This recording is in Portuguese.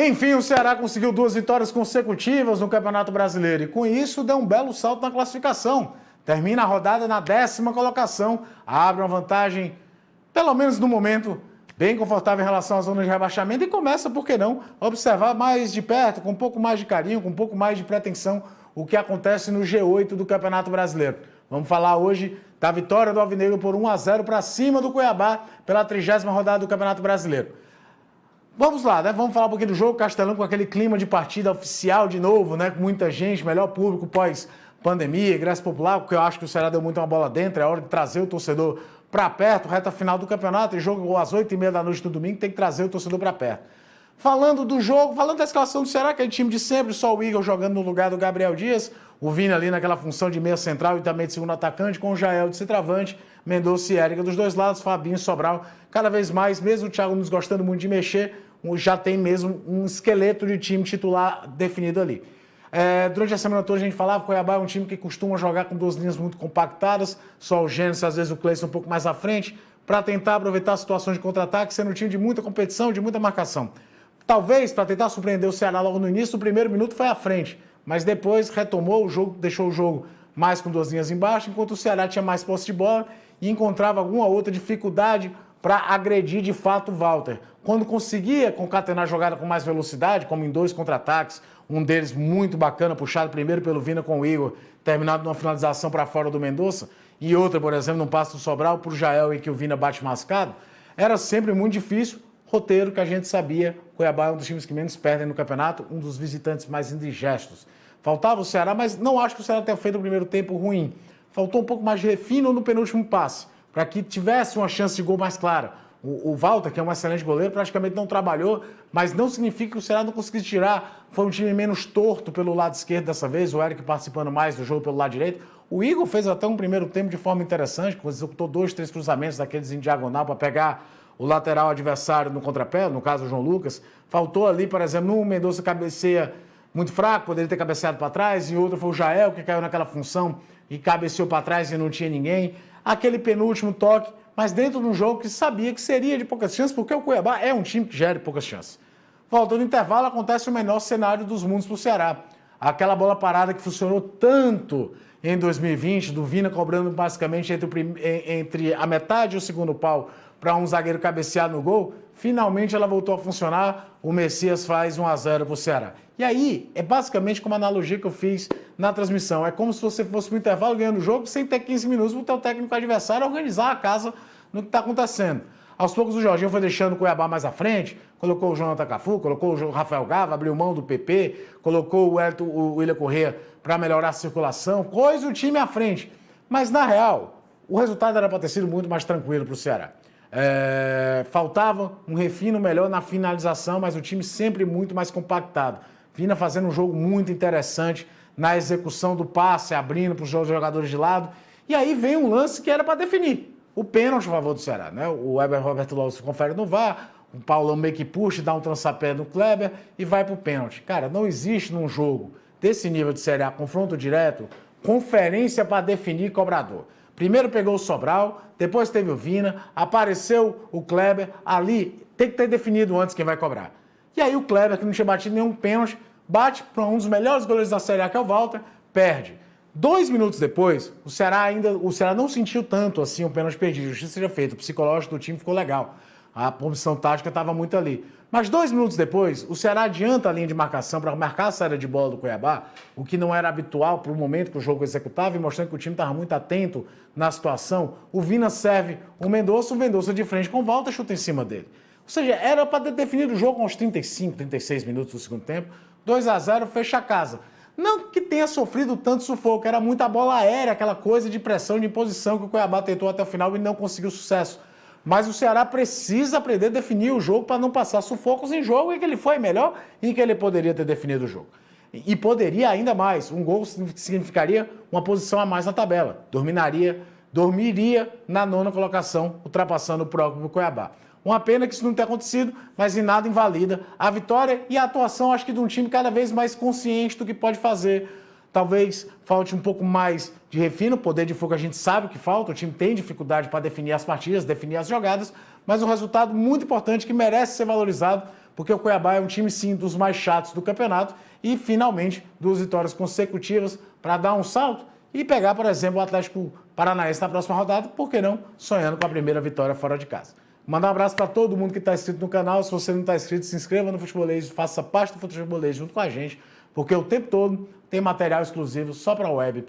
Enfim, o Ceará conseguiu 2 vitórias consecutivas no Campeonato Brasileiro e com isso deu um belo salto na classificação. Termina a rodada na 10ª colocação, abre uma vantagem, pelo menos no momento, bem confortável em relação à zona de rebaixamento e começa, por que não, a observar mais de perto, com um pouco mais de carinho, com um pouco mais de pretensão, o que acontece no G8 do Campeonato Brasileiro. Vamos falar hoje da vitória do Alvinegro por 1-0 para cima do Cuiabá pela 30ª rodada do Campeonato Brasileiro. Vamos lá, né? Vamos falar um pouquinho do jogo. Castelão com aquele clima de partida oficial de novo, né? Com muita gente, melhor público pós-pandemia, ingresso popular, porque eu acho que o Ceará deu muito uma bola dentro. É hora de trazer o torcedor para perto, reta final do campeonato. E jogo às 8h30 da noite do domingo, tem que trazer o torcedor para perto. Falando do jogo, falando da escalação do Ceará, aquele time de sempre, só o Igor jogando no lugar do Gabriel Dias, o Vina ali naquela função de meia central e também de segundo atacante, com o Jael de centroavante, Mendonça e Érica dos dois lados, Fabinho e Sobral. Cada vez mais, mesmo o Thiago nos gostando muito de mexer, já tem mesmo um esqueleto de time titular definido ali. Durante a semana toda a gente falava que o Cuiabá é um time que costuma jogar com 2 linhas muito compactadas, só o Gênesis, às vezes o Cleison um pouco mais à frente, para tentar aproveitar situações de contra-ataque, sendo um time de muita competição, de muita marcação. Talvez, para tentar surpreender o Ceará logo no início, o primeiro minuto foi à frente, mas depois retomou o jogo, deixou o jogo mais com 2 linhas embaixo, enquanto o Ceará tinha mais posse de bola e encontrava alguma outra dificuldade para agredir de fato o Walter. Quando conseguia concatenar a jogada com mais velocidade, como em 2 contra-ataques, um deles muito bacana, puxado primeiro pelo Vina com o Igor, terminado numa finalização para fora do Mendonça, e outra, por exemplo, num passo do Sobral para o Jael, em que o Vina bate mascado, era sempre muito difícil. Roteiro que a gente sabia, Cuiabá é um dos times que menos perdem no campeonato, um dos visitantes mais indigestos. Faltava o Ceará, mas não acho que o Ceará tenha feito o primeiro tempo ruim. Faltou um pouco mais de refino no penúltimo passe, para que tivesse uma chance de gol mais clara. O Walter, que é um excelente goleiro, praticamente não trabalhou, mas não significa que o Ceará não conseguisse tirar. Foi um time menos torto pelo lado esquerdo dessa vez, o Eric participando mais do jogo pelo lado direito. O Igor fez até um primeiro tempo de forma interessante, executou 2, 3 cruzamentos daqueles em diagonal para pegar o lateral adversário no contrapé, no caso o João Lucas. Faltou ali, por exemplo, no Mendonça cabeceia muito fraco, poderia ter cabeceado para trás, e outro foi o Jael, que caiu naquela função e cabeceou para trás e não tinha ninguém. Aquele penúltimo toque, mas dentro de um jogo que sabia que seria de poucas chances, porque o Cuiabá é um time que gera de poucas chances. Voltando no intervalo, acontece o menor cenário dos mundos para o Ceará. Aquela bola parada que funcionou tanto em 2020, do Vina cobrando basicamente entre a metade e o segundo pau para um zagueiro cabecear no gol, finalmente ela voltou a funcionar, o Messias faz 1-0 para o Ceará. E aí, é basicamente como a analogia que eu fiz na transmissão, é como se você fosse para o intervalo ganhando o jogo sem ter 15 minutos para o teu técnico adversário organizar a casa no que está acontecendo. Aos poucos o Jorginho foi deixando o Cuiabá mais à frente, colocou o Jonathan Cafu, colocou o Rafael Gava, abriu mão do PP, colocou o William Corrêa para melhorar a circulação, pôs o time à frente. Mas, na real, o resultado era para ter sido muito mais tranquilo para o Ceará. Faltava um refino melhor na finalização, mas o time sempre muito mais compactado. Vina fazendo um jogo muito interessante na execução do passe, abrindo para os jogadores de lado. E aí vem um lance que era para definir. O pênalti a favor do Ceará, né? O Roberto logo se confere no VAR, o Paulão meio que puxa, dá um trançapé no Kleber e vai pro pênalti. Cara, não existe num jogo desse nível de Série A, confronto direto, conferência para definir cobrador. Primeiro pegou o Sobral, depois teve o Vina, apareceu o Kleber, ali tem que ter definido antes quem vai cobrar. E aí o Kleber, que não tinha batido nenhum pênalti, bate para um dos melhores goleiros da Série A, que é o Walter, perde. 2 minutos depois, o Ceará não sentiu tanto assim o pênalti perdido, a justiça seja feita, o psicológico do time ficou legal, a posição tática estava muito ali. Mas 2 minutos depois, o Ceará adianta a linha de marcação para marcar a saída de bola do Cuiabá, o que não era habitual para o momento que o jogo executava, e mostrando que o time estava muito atento na situação. O Vina serve o Mendonça de frente com volta, chuta em cima dele. Ou seja, era para ter definido o jogo aos 35, 36 minutos do segundo tempo, 2-0, fecha a casa. Não que tenha sofrido tanto sufoco, era muita bola aérea, aquela coisa de pressão, de imposição que o Cuiabá tentou até o final e não conseguiu sucesso. Mas o Ceará precisa aprender a definir o jogo para não passar sufocos em jogo em que ele foi melhor e que ele poderia ter definido o jogo. E poderia ainda mais. Um gol significaria uma posição a mais na tabela. Dormiria na 9ª colocação, ultrapassando o próprio Cuiabá. Uma pena que isso não tenha acontecido, mas em nada invalida a vitória e a atuação, acho que de um time cada vez mais consciente do que pode fazer. Talvez falte um pouco mais de refino, poder de fogo a gente sabe que falta, o time tem dificuldade para definir as partidas, definir as jogadas, mas um resultado muito importante que merece ser valorizado, porque o Cuiabá é um time, sim, dos mais chatos do campeonato e, finalmente, 2 vitórias consecutivas para dar um salto e pegar, por exemplo, o Atlético Paranaense na próxima rodada, por que não, sonhando com a primeira vitória fora de casa. Mandar um abraço para todo mundo que está inscrito no canal. Se você não está inscrito, se inscreva no Futebolês, faça parte do Futebolês junto com a gente, porque o tempo todo tem material exclusivo só para a web.